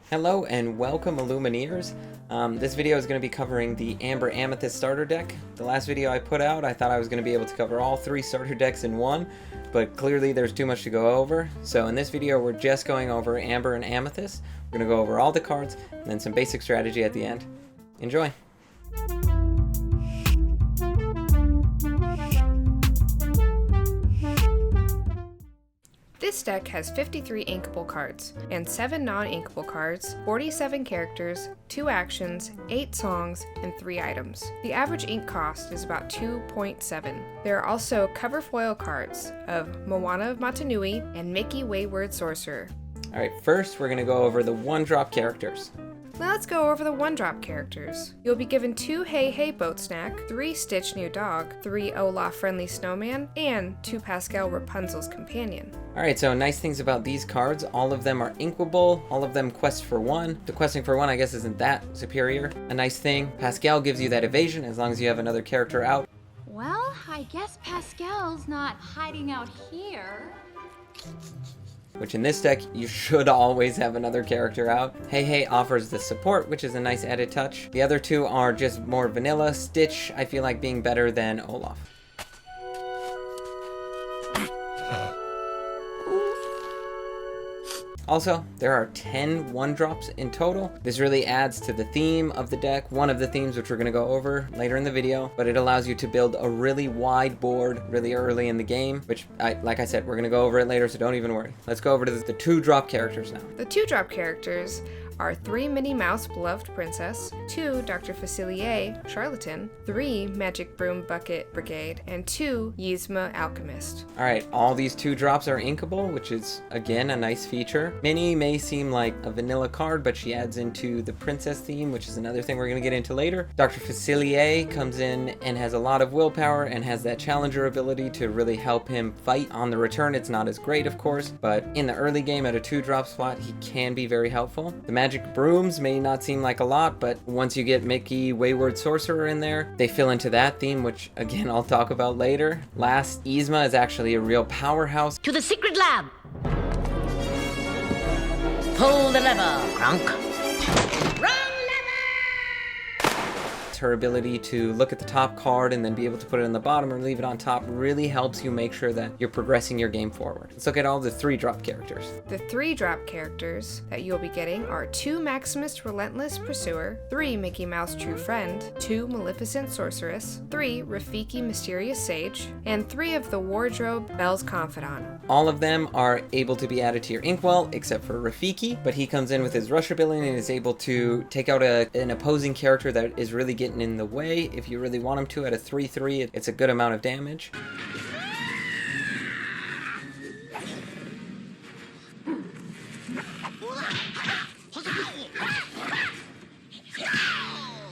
Hello and welcome, Illumineers. This video is going to be covering the Amber Amethyst starter deck. The last video I put out, I thought I was going to be able to cover all three starter decks in one, but clearly there's too much to go over. So in this video, we're just going over Amber and Amethyst. We're going to go over all the cards and then some basic strategy at the end. Enjoy! This deck has 53 inkable cards, and 7 non-inkable cards, 47 characters, 2 actions, 8 songs, and 3 items. The average ink cost is about 2.7. There are also cover foil cards of Moana of Matanui and Mickey Wayward Sorcerer. Alright, first we're going to go over the one-drop characters. Now let's go over the one-drop characters. You'll be given 2 Hey Hey Boat Snack, 3 Stitch New Dog, 3 Olaf Friendly Snowman, and 2 Pascal Rapunzel's Companion. Alright, so nice things about these cards. All of them are inkable, all of them quest for 1. The questing for 1 I guess isn't that superior. A nice thing, Pascal gives you that evasion as long as you have another character out. Well, I guess Pascal's not hiding out here. Which in this deck, you should always have another character out. Hey Hey offers the support, which is a nice added touch. The other two are just more vanilla. Stitch, I feel like being better than Olaf. Also, there are 10 one-drops in total. This really adds to the theme of the deck, one of the themes which we're going to go over later in the video, but it allows you to build a really wide board really early in the game, which, like I said, we're going to go over it later, so don't even worry. Let's go over to the 2-drop characters now. The 2-drop characters are 3 Minnie Mouse Beloved Princess, 2 Dr. Facilier Charlatan, 3 Magic Broom Bucket Brigade, and 2 Yzma Alchemist. Alright, all these 2-drops are inkable, which is, again, a nice feature. Minnie may seem like a vanilla card, but she adds into the princess theme, which is another thing we're going to get into later. Dr. Facilier comes in and has a lot of willpower and has that challenger ability to really help him fight. On the return, it's not as great, of course, but in the early game at a 2-drop spot, he can be very helpful. The Magic Brooms may not seem like a lot, but once you get Mickey Wayward Sorcerer in there, they fill into that theme, which again I'll talk about later. Last, Yzma is actually a real powerhouse. To the secret lab! Pull the lever, Kronk. Her ability to look at the top card and then be able to put it in the bottom or leave it on top really helps you make sure that you're progressing your game forward. Let's look at all the 3-drop characters. The 3-drop characters that you'll be getting are 2 Maximus Relentless Pursuer, 3 Mickey Mouse True Friend, 2 Maleficent Sorceress, 3 Rafiki Mysterious Sage, and 3 of the Wardrobe Belle's Confidant. All of them are able to be added to your inkwell except for Rafiki, but he comes in with his rush ability and is able to take out an opposing character that is really getting in the way. If you really want him to at a 3/3, it's a good amount of damage.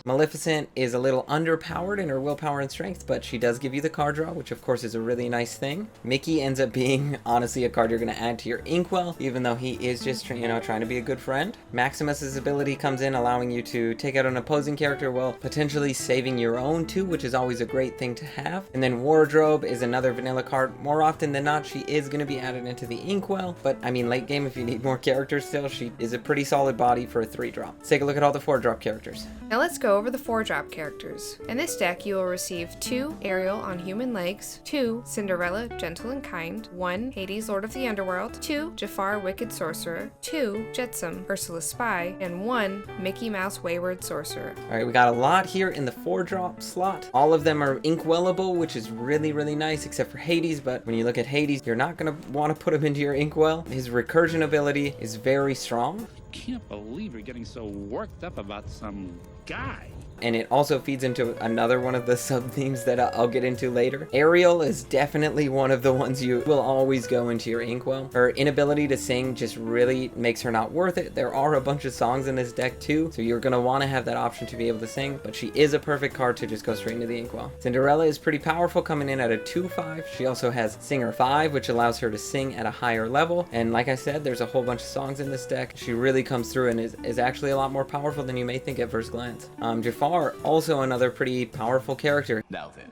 Maleficent is a little underpowered in her willpower and strength, but she does give you the card draw, which of course is a really nice thing. Mickey ends up being, honestly, a card you're going to add to your inkwell, even though he is just, trying to be a good friend. Maximus's ability comes in, allowing you to take out an opposing character while potentially saving your own too, which is always a great thing to have. And then Wardrobe is another vanilla card. More often than not, she is going to be added into the inkwell, but I mean, late game, if you need more characters still, she is a pretty solid body for a 3-drop. Let's take a look at all the 4-drop characters. Now let's go over the 4-drop characters. In this deck, you will receive 2 Ariel on Human Legs, 2 Cinderella Gentle and Kind, 1 Hades Lord of the Underworld, 2 Jafar Wicked Sorcerer, 2 Jetsam Ursula Spy, and 1 Mickey Mouse Wayward Sorcerer. Alright, we got a lot here in the 4-drop slot. All of them are inkwellable, which is really, really nice, except for Hades, but when you look at Hades, you're not going to want to put him into your inkwell. His recursion ability is very strong. Can't believe you're getting so worked up about some guy. And it also feeds into another one of the sub-themes that I'll get into later. Ariel is definitely one of the ones you will always go into your inkwell. Her inability to sing just really makes her not worth it. There are a bunch of songs in this deck too, so you're going to want to have that option to be able to sing, but she is a perfect card to just go straight into the inkwell. Cinderella is pretty powerful, coming in at a 2/5. She also has Singer 5, which allows her to sing at a higher level. And like I said, there's a whole bunch of songs in this deck. She really comes through and is actually a lot more powerful than you may think at first glance. Jafar, also another pretty powerful character. Now then,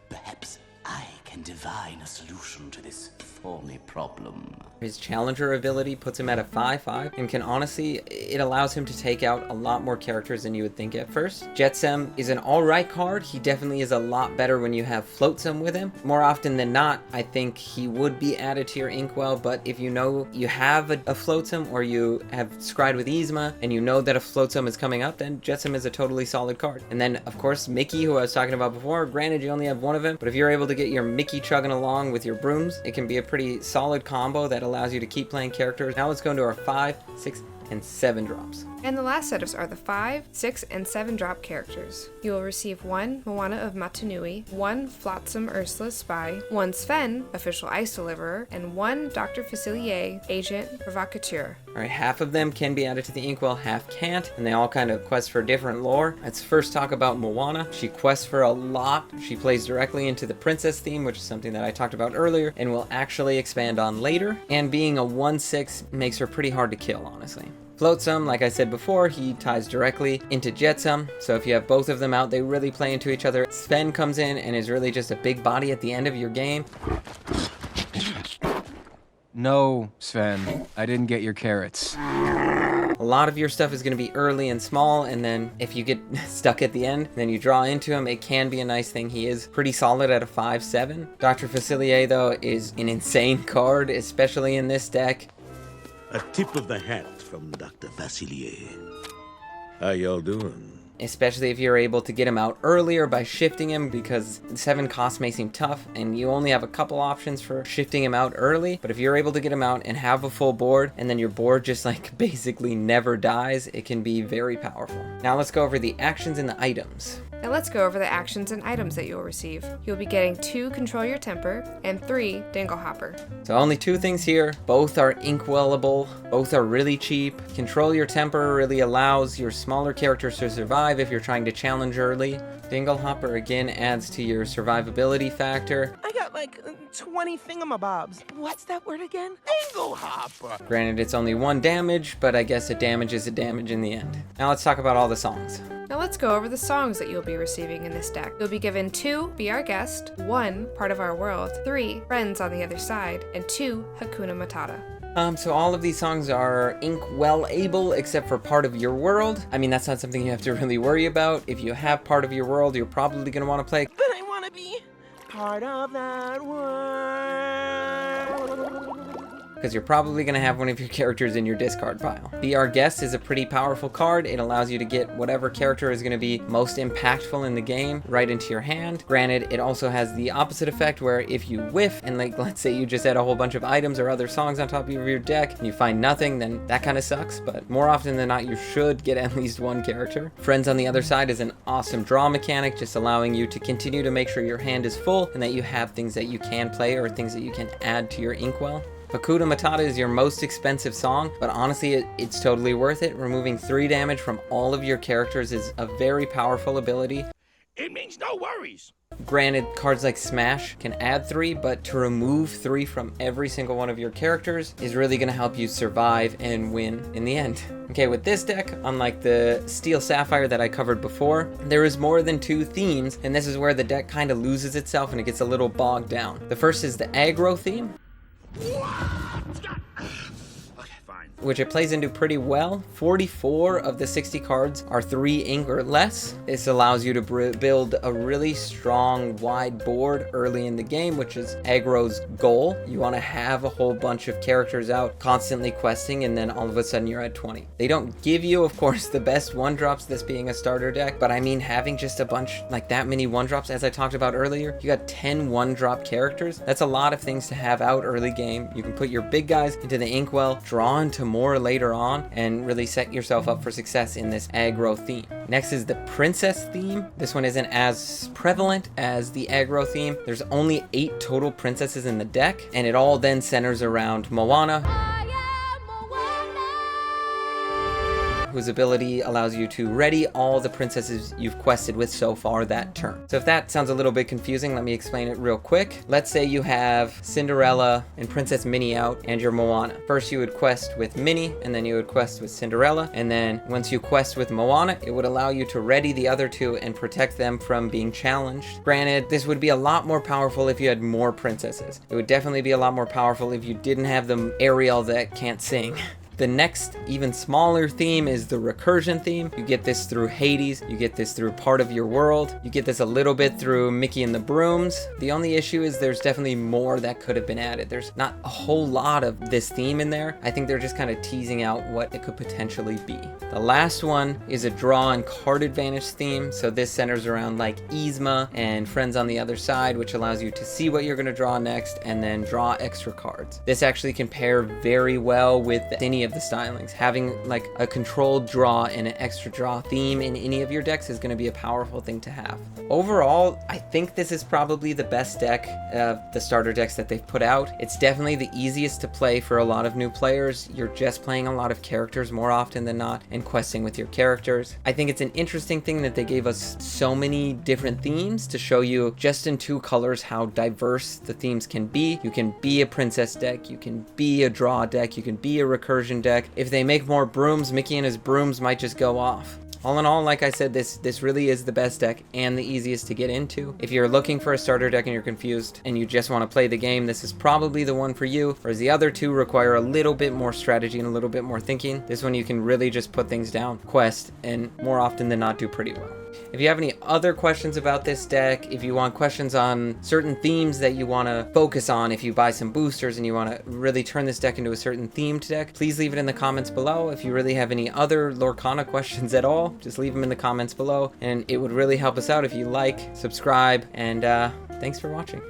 perhaps I can divine a solution to this thorny problem. His challenger ability puts him at a 5/5 and can honestly, it allows him to take out a lot more characters than you would think at first. Jetsam is an alright card. He definitely is a lot better when you have Floatsam with him. More often than not, I think he would be added to your Inkwell, but if you know you have a Floatsam or you have scryed with Yzma and you know that a Floatsam is coming up, then Jetsam is a totally solid card. And then of course Mickey, who I was talking about before, granted you only have one of him, but if you're able to get your Mickey chugging along with your brooms, it can be a pretty solid combo that allows you to keep playing characters. Now let's go into our 5, 6, and 7 drops. And the last setups are the 5, 6, and 7 drop characters. You will receive 1 Moana of Matanui, 1 Flotsam Ursula's Spy, 1 Sven, Official Ice Deliverer, and 1 Dr. Facilier, Agent Provocateur. Alright, half of them can be added to the Inkwell, half can't, and they all kind of quest for different lore. Let's first talk about Moana. She quests for a lot. She plays directly into the princess theme, which is something that I talked about earlier and will actually expand on later. And being a 1/6 makes her pretty hard to kill, honestly. Floatsam, like I said before, he ties directly into Jetsam, so if you have both of them out, they really play into each other. Sven comes in and is really just a big body at the end of your game. No, Sven, I didn't get your carrots. A lot of your stuff is going to be early and small, and then if you get stuck at the end, then you draw into him. It can be a nice thing. He is pretty solid at a 5/7. Dr. Facilier, though, is an insane card, especially in this deck. A tip of the hat from Dr. Facilier. How y'all doing? Especially if you're able to get him out earlier by shifting him, because 7 costs may seem tough and you only have a couple options for shifting him out early. But if you're able to get him out and have a full board, and then your board just like basically never dies, it can be very powerful. Now let's go over the actions and the items. Now let's go over the actions and items that you'll receive. You'll be getting 2 Control Your Temper and 3 Dangle Hopper. So only 2 things here. Both are inkwellable. Both are really cheap. Control Your Temper really allows your smaller characters to survive if you're trying to challenge early. Dangle Hopper again adds to your survivability factor. I got like 20 thingamabobs. What's that word again? Dingle hopper. Granted, it's only 1 damage, but I guess a damage is a damage in the end. Now let's talk about all the songs. Now let's go over the songs that you'll be receiving in this deck. You'll be given 2 Be Our Guest, 1 Part of Our World, 3 Friends on the Other Side, and 2 Hakuna Matata. So all of these songs are Inkwell-able except for Part of Your World. I mean, that's not something you have to really worry about. If you have Part of Your World, you're probably going to want to play. But I want to be part of that world. Because you're probably going to have one of your characters in your discard pile. Be Our Guest is a pretty powerful card. It allows you to get whatever character is going to be most impactful in the game right into your hand. Granted, it also has the opposite effect where if you whiff, and like let's say you just had a whole bunch of items or other songs on top of your deck and you find nothing, then that kind of sucks. But more often than not, you should get at least 1 character. Friends on the Other Side is an awesome draw mechanic, just allowing you to continue to make sure your hand is full and that you have things that you can play or things that you can add to your Inkwell. Hakuna Matata is your most expensive song, but honestly, it's totally worth it. Removing 3 damage from all of your characters is a very powerful ability. It means no worries. Granted, cards like Smash can add 3, but to remove 3 from every single one of your characters is really going to help you survive and win in the end. Okay, with this deck, unlike the Steel Sapphire that I covered before, there is more than 2 themes, and this is where the deck kind of loses itself and it gets a little bogged down. The first is the aggro theme, which it plays into pretty well. 44 of the 60 cards are 3 ink or less. This allows you to build a really strong wide board early in the game, which is aggro's goal. You want to have a whole bunch of characters out constantly questing, and then all of a sudden you're at 20. They don't give you, of course, the best 1-drops, this being a starter deck, but I mean having just a bunch, like that many 1-drops, as I talked about earlier, you got 10 1-drop characters. That's a lot of things to have out early game. You can put your big guys into the Inkwell, draw into more later on, and really set yourself up for success in this aggro theme. Next is the princess theme. This one isn't as prevalent as the aggro theme. There's only 8 total princesses in the deck, and it all then centers around Moana, whose ability allows you to ready all the princesses you've quested with so far that turn. So if that sounds a little bit confusing, let me explain it real quick. Let's say you have Cinderella and Princess Minnie out and your Moana. First you would quest with Minnie, and then you would quest with Cinderella, and then once you quest with Moana, it would allow you to ready the other two and protect them from being challenged. Granted, this would be a lot more powerful if you had more princesses. It would definitely be a lot more powerful if you didn't have the Ariel that can't sing. The next, even smaller theme is the recursion theme. You get this through Hades, you get this through Part of Your World, you get this a little bit through Mickey and the Brooms. The only issue is there's definitely more that could have been added. There's not a whole lot of this theme in there. I think they're just kind of teasing out what it could potentially be. The last one is a draw and card advantage theme. So this centers around like Yzma and Friends on the Other Side, which allows you to see what you're gonna draw next and then draw extra cards. This actually can pair very well with any of the stylings. Having like a controlled draw and an extra draw theme in any of your decks is going to be a powerful thing to have. Overall, I think this is probably the best deck of the starter decks that they've put out. It's definitely the easiest to play for a lot of new players. You're just playing a lot of characters more often than not and questing with your characters. I think it's an interesting thing that they gave us so many different themes to show you just in 2 colors how diverse the themes can be. You can be a princess deck, you can be a draw deck, you can be a recursion deck. If they make more brooms, Mickey and his brooms might just go off. All in all, like I said, this really is the best deck and the easiest to get into. If you're looking for a starter deck and you're confused and you just want to play the game, this is probably the one for you, whereas the other 2 require a little bit more strategy and a little bit more thinking. This one you can really just put things down, quest, and more often than not do pretty well. If you have any other questions about this deck, if you want questions on certain themes that you want to focus on, if you buy some boosters and you want to really turn this deck into a certain themed deck, please leave it in the comments below. If you really have any other Lorcana questions at all, just leave them in the comments below, and it would really help us out if you like, subscribe, and thanks for watching.